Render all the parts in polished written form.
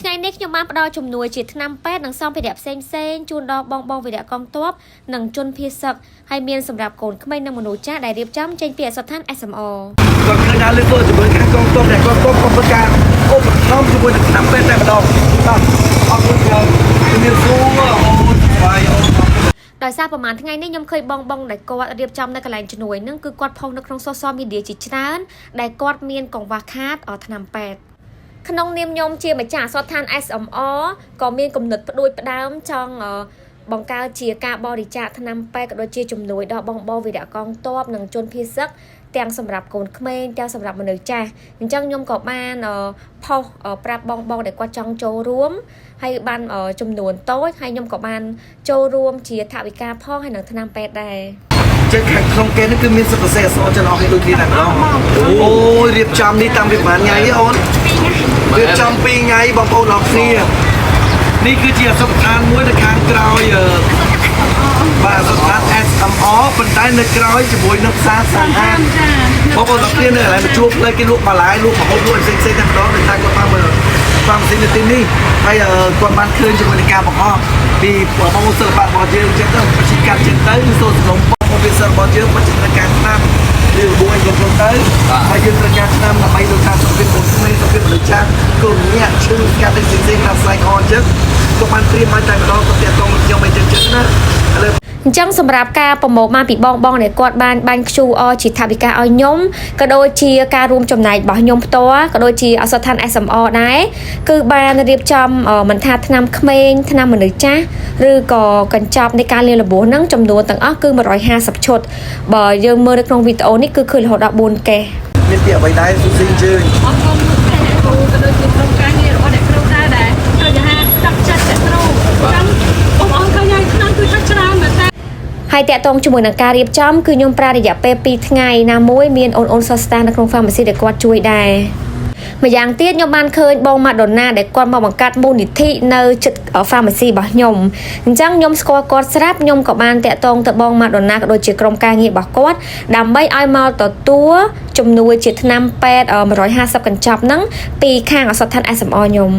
ថ្ងៃនេះខ្ញុំបានផ្ដល់ជំនួយជាថ្នាំពេទ្យនិងសម្ភារៈផ្សេងជូនដល់បងវីរៈកងទ័ពនិងជនភៀសសឹកហើយមានសម្រាប់កូនក្មេងនិងមនុស្សចាស់ដែលរៀបចំចេញពីអសដ្ឋាន SMO គាត់ឃើញថាលើកធ្វើជាមួយខាងកងទ័ពដែលកងទ័ពក៏ធ្វើការឧបត្ថម្ភជាមួយនឹងថ្នាំពេទ្យតែម្ដងបាទអរគុណច្រើនជំរាបសួរអូនបាយអូនដោយសារប្រហែលថ្ងៃនេះខ្ញុំឃើញបងដែលគាត់រៀបចំនៅកន្លែងជំនួយនឹងគឺគាត់ផុសនៅក្នុង social media ជាច្រើនដែលគាត់មានកង្វះខាតថ្នាំពេទ្យក្នុងនាមខ្ញុំជាម្ចាស់អសដ្ឋាន SMO ក៏មានគំនិតផ្ដួចផ្ដើមចង់បង្កើតជាការបរិច្ចាគថ្នាំពេទ្យក៏ដូចជាជំនួយដល់បងវីរៈកងទ័ពនិងជនភៀសសឹកទាំងសម្រាប់កូនក្មេងទាំងសម្រាប់មនុស្សចាស់អញ្ចឹងខ្ញុំក៏បានផុសប្រាប់បងដែលគាត់ចង់ចូលរួមហើយបានចំនួនតូចហើយខ្ញុំក៏បានចូលរួមជាថវិកាផងហើយនឹងថ្នាំពេទ្យដែរចេះខាងក្នុងគេនេះគឺមានសុខភាពអសចនអស់ឲ្យដូចគ្នាតែម្ដងអូយរៀបចំនេះតាំងពីប្រហែលថ្ងៃអូនរៀបចំ2ថ្ងៃបងប្អូនអរគ្នានេះគឺជាសុខដ្ឋានមួយនៅខាងក្រោយបាទសុខដ្ឋាន SMO ប៉ុន្តែនៅក្រោយជាមួយនឹងផ្សារសាហាវបងប្អូនអរគ្នានៅកន្លែងជួបផ្លូវគេលក់បន្លែលក់ម្ហូបលក់ផ្សេងតែម្ដងដោយសារគាត់បានតាមទីនៅទីនេះហើយគាត់បានឃើញជាមួយនឹងការបង្អស់ពីបងប្អូនសិល្បៈរបស់យើងចឹងទៅបច្ចេកទេសចឹងទៅសូមសំណូមពរពីសិល្បៈរបស់យើងបច្ចេកទេសការឆ្នាំឬមួយយើងទៅហើយយើងត្រូវការឆ្នាំដើម្បីលើកការសុខភាពของក្មេងសុខភាពមនុស្សចាស់គុំញាក់ឈឺការទឹកផ្សេងៗតាមស្លាយខចឹងក៏បានត្រៀមឲ្យតែម្ដងទៅទៀតតងខ្ញុំឲ្យចឹងណាឥឡូវអញ្ចឹងសម្រាប់ការប្រម៉ូទមកពីបងដែលគាត់បានបាញ់ QR ជាថវិកាឲ្យខ្ញុំក៏ដូចជាការរួមចំណែករបស់ខ្ញុំផ្ទាល់ក៏ដូចជាអសដ្ឋាន SMO ដែរគឺបានរៀបចំមិនថាថ្នាំក្មេងថ្នាំមនុស្សចាស់ឬក៏កញ្ចប់នៃការលាងរបួសហ្នឹងចំនួនទាំងអស់គឺ150ឈុតបើយើងមើលនៅក្នុងវីដេអូនេះគឺឃើញរហូតដល់4កេសមានពីអ្វីដែរសុស៊ីជើញអរគុណលោកគ្រូក៏ដូចជាក្រុមការងាររបស់អ្នកគ្រូដែរត្រូវយ៉ាងណាចាប់ចិត្តអ្នកគ្រូចាំបងអរឃើញហើយឆ្នាំគឺថាច្រើនមែនតើហើយតាក់ទងជាមួយនឹងការរៀបចំគឺខ្ញុំប្រើរយៈពេល2ថ្ងៃណាមួយមានអូនសិស្សស្តានៅក្នុង pharmacy ដែលគាត់ជួយដែរម្យ៉ាងទៀតខ្ញុំបានឃើញបងម៉ាដូណាដែលគាត់មកបង្កើតមូលនិធិនៅជិត pharmacy របស់ខ្ញុំអញ្ចឹងខ្ញុំស្គាល់គាត់ស្រាប់ខ្ញុំក៏បានតាក់ទងទៅបងម៉ាដូណាក៏ដូចជាក្រុមការងាររបស់គាត់ដើម្បីឲ្យមកទទួលជំនួយជាថ្នាំពេទ្យ150កញ្ចប់ហ្នឹងពីខាងអសដ្ឋាន SMO ខ្ញុំ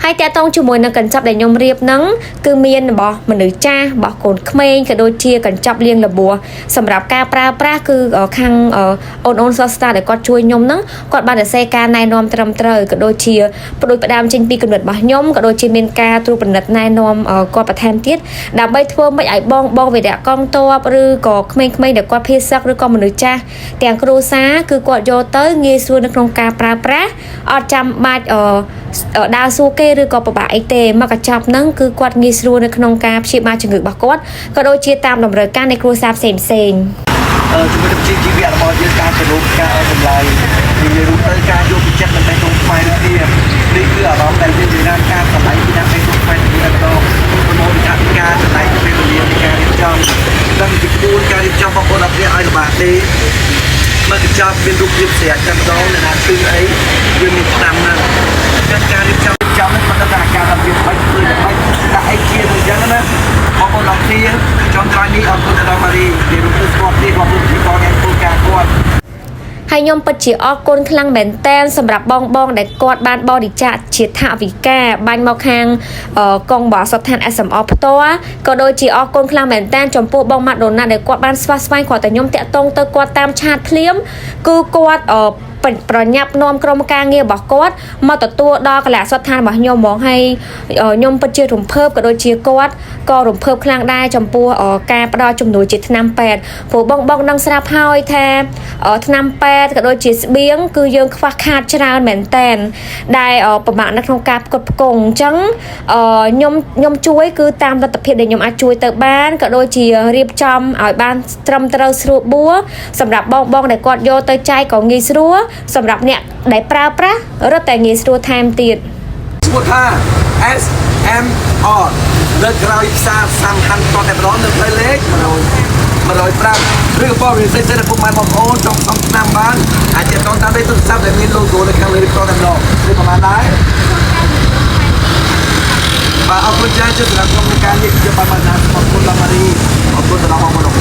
ហើយតាក់ទងជាមួយនឹងកញ្ចប់ដែលខ្ញុំរៀបហ្នឹងគឺមានរបស់មនុស្សចាស់របស់កូនក្មេងក៏ដូចជាកញ្ចប់លាងរបួសសម្រាប់ការប្រើប្រាស់គឺខាងអូនសិស្សដែលគាត់ជួយខ្ញុំហ្នឹងគាត់បានសរសេរការណែនាំត្រឹមត្រូវក៏ដូចជាផ្ដួចផ្ដើមចេញពីគំនិតរបស់ខ្ញុំក៏ដូចជាមានការត្រួតពិនិត្យណែនាំគាត់បន្ថែមទៀតដើម្បីធ្វើម៉េចឲ្យបងវីរៈកងទ័ពឬក៏ក្មេងៗដែលគាត់ភៀសសឹកឬក៏មនុស្សចាស់ទាំងគ្រួសារគឺគាត់យកទៅងាយស្រួលនៅក្នុងការប្រើប្រាស់អត់ចាំបាច់ដើរសួរគេឬក៏ពិបាកអីទេមកកញ្ចប់ហ្នឹងគឺគាត់ងាយស្រួលនៅក្នុងការព្យាបាលជំងឺរបស់គាត់ក៏ដូចជាតាមតម្រូវការនៃគ្រួសារផ្សេងជាមួយនឹងជីវៈរបស់យើងការគោរពការឲ្យតម្លៃនិយាយរួមទៅការយកពីចិត្តទៅក្នុងផ្នែកនេះនេះគឺអារម្មណ៍ដែលយើងនិយាយថាការតម្លៃពីតាមក្នុងផ្នែកនេះទៅប្រមូលការតម្លៃពេលវេលានៃការរៀបចំដឹងពីក្បួនការរៀបចំរបស់បងប្អូនឲ្យលំបាកទេមកកញ្ចប់មានរូបភាពស្រាច់តែម្ដងនៅណាគឺអីវាមានឆ្នាំណាការរៀបចំនេះមិនដឹងថាការlàm việcបាច់ធ្វើយ៉ាងម៉េចដាក់អីជាអញ្ចឹងណាបងប្អូនអរគ្នាចង់ក្រោយនេះអរគុណដល់ម៉ារីដែលរួមស្គាល់ពីបងប្អូនពីបងអ្នកធ្វើការគាត់ហើយខ្ញុំពិតជាអរគុណខ្លាំងមែនតើសម្រាប់បងដែលគាត់បានបរិច្ចាគជាថវិកាបាញ់មកខាងកងបអសដ្ឋាន SMO ផ្ទាល់ក៏ដូចជាអរគុណខ្លាំងមែនតើចំពោះបងម៉ាដូណាដែលគាត់បានស្វាស្វែងគាត់តែខ្ញុំតាក់ទងទៅគាត់តាមឆាតភ្លាមគឺគាត់ប្រញាប់នាំក្រុមការងាររបស់គាត់មកទទួលដល់កន្លែងអសដ្ឋានរបស់ខ្ញុំហ្មងហើយខ្ញុំពិតជារំភើបក៏ដូចជាគាត់ក៏រំភើបខ្លាំងដែរចំពោះការផ្ដល់ជំនួយជាថ្នាំពេទ្យព្រោះបងនឹងស្រាប់ហើយថាថ្នាំពេទ្យក៏ដូចជាស្បៀងគឺយើងខ្វះខាតច្រើនមែនតែនដែលប្រមាណនៅក្នុងការផ្គត់ផ្គង់អញ្ចឹងខ្ញុំជួយគឺតាមលទ្ធភាពដែលខ្ញុំអាចជួយទៅបានក៏ដូចជារៀបចំឲ្យបានត្រឹមត្រូវស្រួលបួរសម្រាប់បងដែលគាត់យកទៅចែកក៏ងាយស្រួលសម្រាប់អ្នកដែលប្រើប្រាស់រត់តែងាយស្រួលថែមទៀតឈ្មោះថា SMO នៅក្រោយផ្សារសំខាន់តតែម្ដងនៅផ្លូវលេខ105ឬក៏បរិយាកាសពុកម៉ែបងប្អូនចង់សំឆ្នាំបានអាចจะต้องតាមលេខទូរស័ព្ទដែលមាន logo នៅខាងលើនេះតតែម្ដងនេះប្រហែលដែរបាទអរគុណច្រើនសម្រាប់ក្រុមការងារខ្ញុំបានមកណាស់អរគុណដល់ម៉ារីអរគុណដល់បងប្អូន